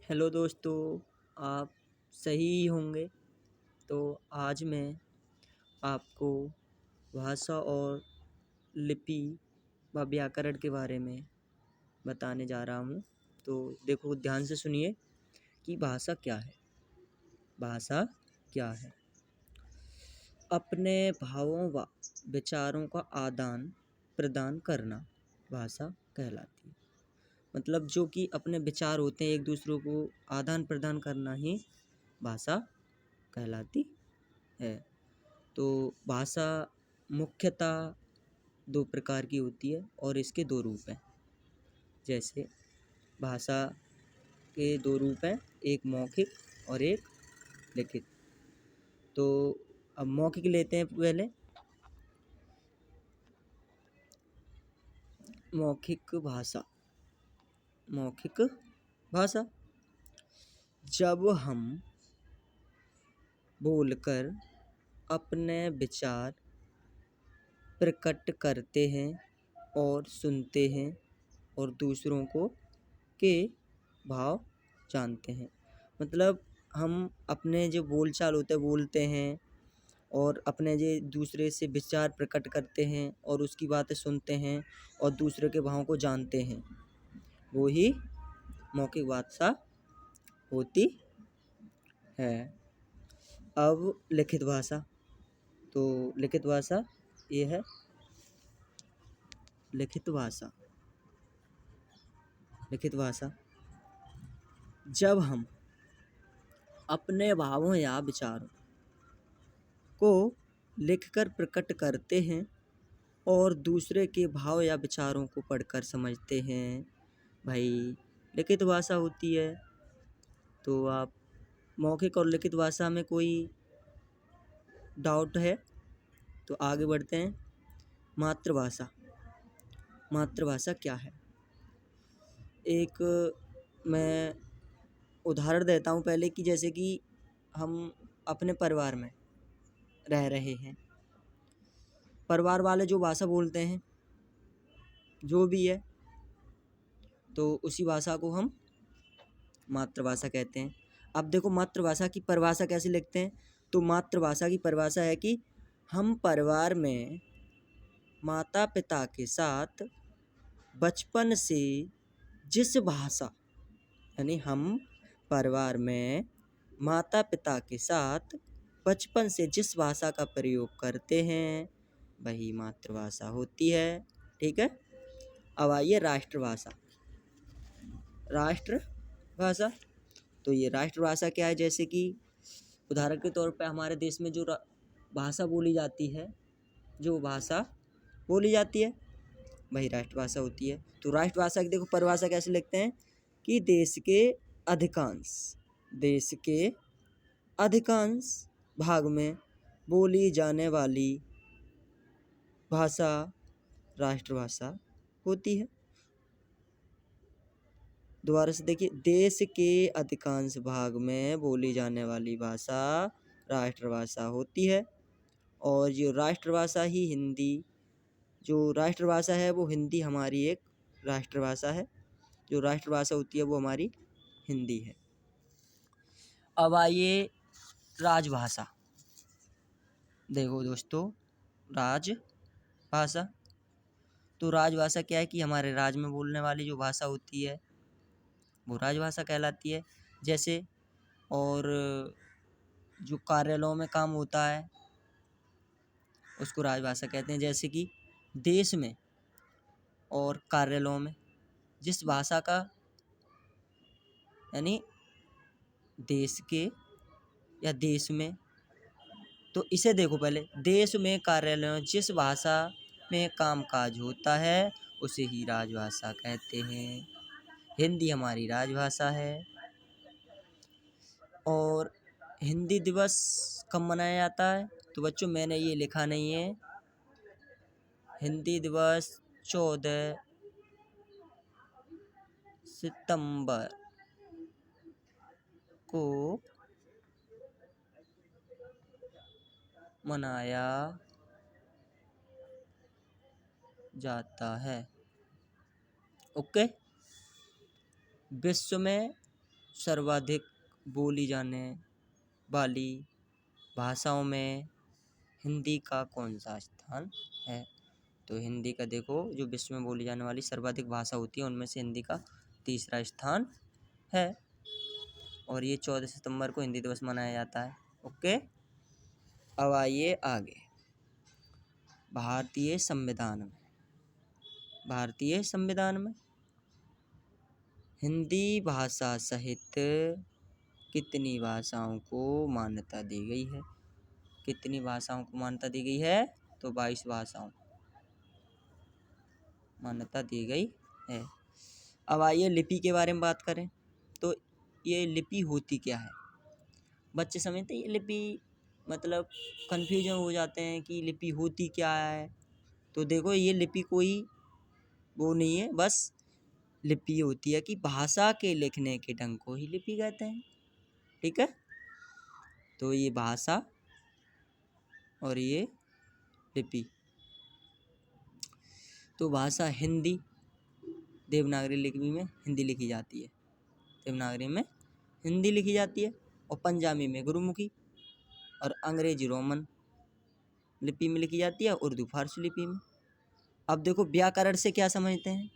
Hello दोस्तों, आप सही होंगे। तो आज मैं आपको भाषा और लिपि व व्याकरण के बारे में बताने जा रहा हूँ। तो देखो, ध्यान से सुनिए कि भाषा क्या है। भाषा क्या है? अपने भावों व विचारों का आदान प्रदान करना भाषा कहलाती है। मतलब जो कि अपने विचार होते हैं एक दूसरों को आदान प्रदान करना ही भाषा कहलाती है। तो भाषा मुख्यतः दो प्रकार की होती है और इसके दो रूप हैं। जैसे भाषा के दो रूप हैं, एक मौखिक और एक लिखित। तो अब मौखिक लेते हैं पहले। मौखिक भाषा। मौखिक भाषा जब हम बोलकर अपने विचार प्रकट करते हैं और सुनते हैं और दूसरों को के भाव जानते हैं। मतलब हम अपने जो बोलचाल होते हैं बोलते हैं और अपने जो दूसरे से विचार प्रकट करते हैं और उसकी बातें सुनते हैं और दूसरे के भावों को जानते हैं, वो ही मौखिक भाषा होती है। अब लिखित भाषा। तो लिखित भाषा ये है। लिखित भाषा। लिखित भाषा जब हम अपने भावों या विचारों को लिखकर प्रकट करते हैं और दूसरे के भाव या विचारों को पढ़कर समझते हैं, भाई लिखित भाषा होती है। तो आप मौखिक और लिखित भाषा में कोई डाउट है तो आगे बढ़ते हैं। मातृभाषा। मातृभाषा क्या है? एक मैं उदाहरण देता हूँ पहले कि जैसे कि हम अपने परिवार में रह रहे हैं, परिवार वाले जो भाषा बोलते हैं जो भी है, तो उसी भाषा को हम मातृभाषा कहते हैं। अब देखो, मातृभाषा की परिभाषा कैसे लिखते हैं। तो मातृभाषा की परिभाषा है कि हम परिवार में माता पिता के साथ बचपन से जिस भाषा, यानी हम परिवार में माता पिता के साथ बचपन से जिस भाषा का प्रयोग करते हैं वही मातृभाषा होती है। ठीक है। अब आइए राष्ट्रभाषा। राष्ट्रभाषा। तो ये राष्ट्रभाषा क्या है? जैसे कि उदाहरण के तौर पे हमारे देश में जो भाषा बोली जाती है, जो भाषा बोली जाती है वही राष्ट्रभाषा होती है। तो राष्ट्रभाषा की देखो परिभाषा कैसे लिखते हैं कि देश के अधिकांश भाग में बोली जाने वाली भाषा राष्ट्रभाषा होती है। दोबारा से देखिए, देश के अधिकांश भाग में बोली जाने वाली भाषा राष्ट्रभाषा होती है। और जो राष्ट्रभाषा ही हिंदी, जो राष्ट्रभाषा है वो हिंदी हमारी एक राष्ट्रभाषा है। जो राष्ट्रभाषा होती है वो हमारी हिंदी है। अब आइए राजभाषा। देखो दोस्तों, राजभाषा। तो राजभाषा क्या है कि हमारे राज्य में बोलने वाली जो भाषा होती है वो राजभाषा कहलाती है। जैसे और जो कार्यालयों में काम होता है उसको राजभाषा कहते हैं। जैसे कि देश में और कार्यालयों में जिस भाषा का, यानी देश के या देश में, तो इसे देखो पहले, देश में कार्यालयों जिस भाषा में कामकाज होता है उसे ही राजभाषा कहते हैं। हिंदी हमारी राजभाषा है। और हिंदी दिवस कब मनाया जाता है? तो बच्चों मैंने ये लिखा नहीं है। हिंदी दिवस 14 सितंबर को मनाया जाता है। ओके। विश्व में सर्वाधिक बोली जाने वाली भाषाओं में हिंदी का कौन सा स्थान है? तो हिंदी का देखो, जो विश्व में बोली जाने वाली सर्वाधिक भाषा होती है उनमें से हिंदी का तीसरा स्थान है। और ये 14 सितंबर को हिंदी दिवस मनाया जाता है। ओके, अब आइए आगे। भारतीय संविधान में हिंदी भाषा सहित कितनी भाषाओं को मान्यता दी गई है? कितनी भाषाओं को मान्यता दी गई है? तो 22 भाषाओं मान्यता दी गई है। अब आइए लिपि के बारे में बात करें। तो ये लिपि होती क्या है? बच्चे समझते हैं ये लिपि, मतलब कन्फ्यूजन हो जाते हैं कि लिपि होती क्या है। तो देखो, ये लिपि कोई वो नहीं है, बस लिपि होती है कि भाषा के लिखने के ढंग को ही लिपि कहते हैं। ठीक है, तो ये भाषा और ये लिपि। तो भाषा हिंदी, देवनागरी लिपि में हिंदी लिखी जाती है, देवनागरी में हिंदी लिखी जाती है, और पंजाबी में गुरुमुखी, और अंग्रेजी रोमन लिपि में लिखी जाती है, उर्दू फारसी लिपि में। अब देखो व्याकरण से क्या समझते हैं?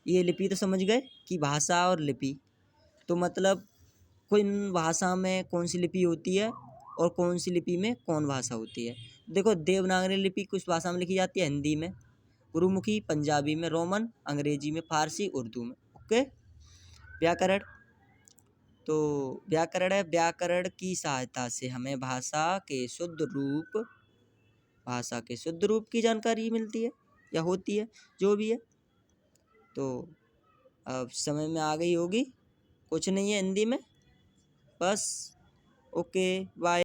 ये लिपि तो समझ गए कि भाषा और लिपि, तो मतलब कौन भाषा में कौन सी लिपि होती है और कौन सी लिपि में कौन भाषा होती है। देखो, देवनागरी लिपि कुछ भाषा में लिखी जाती है, हिंदी में, गुरुमुखी पंजाबी में, रोमन अंग्रेजी में, फारसी उर्दू में। ओके, व्याकरण। तो व्याकरण है, व्याकरण की सहायता से हमें भाषा के शुद्ध रूप की जानकारी मिलती है या होती है, जो भी है। तो अब समझ में आ गई होगी, कुछ नहीं है हिंदी में, बस। Okay, bye.